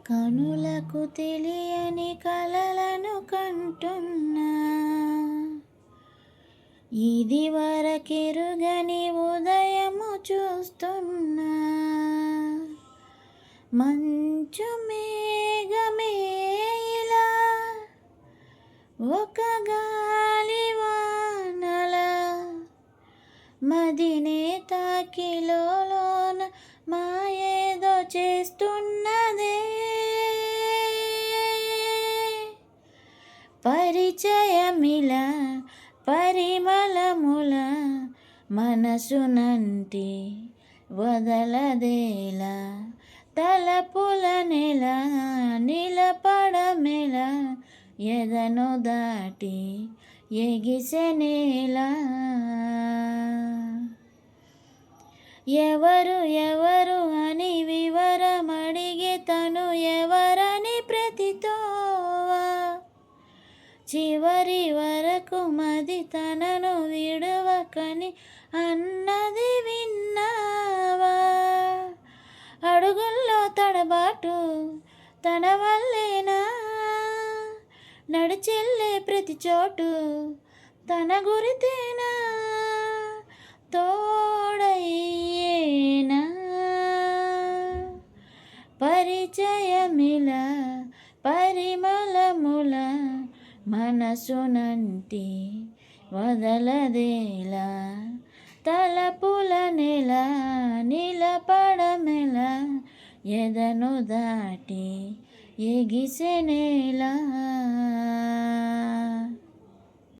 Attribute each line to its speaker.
Speaker 1: కనులకు తెలియని కలలను కంటున్నా, ఇది వరకెరుగని ఉదయము చూస్తున్నా. మంచు మేఘమే ఇలా ఒక గాలివానల మదినే తాకిలోన మాయేదో చేస్తున్నదే. పరిచయమిల పరిమళముల మనసునంటి వదలదేలా, తలపుల నెల నిలపడమెల ఎదను దాటి ఎగిసెనేలా. ఎవరు ఎవరు అని వివరమడిగే తను ఎవరని ప్రతితోవా, చివరి వరకు మది తనను విడవకని అన్నది విన్నావా. అడుగుల్లో తడబాటు తన వల్లేనా, నడిచెళ్ళే ప్రతి చోటు తన గురితేనా, తోడయ్యేనా. పరిచయమిల పరిమళముల మనసునంటి వదలదేలా, తలపుల నెల నిలపడమెల ఎదను దాటి ఎగిసెనేలా.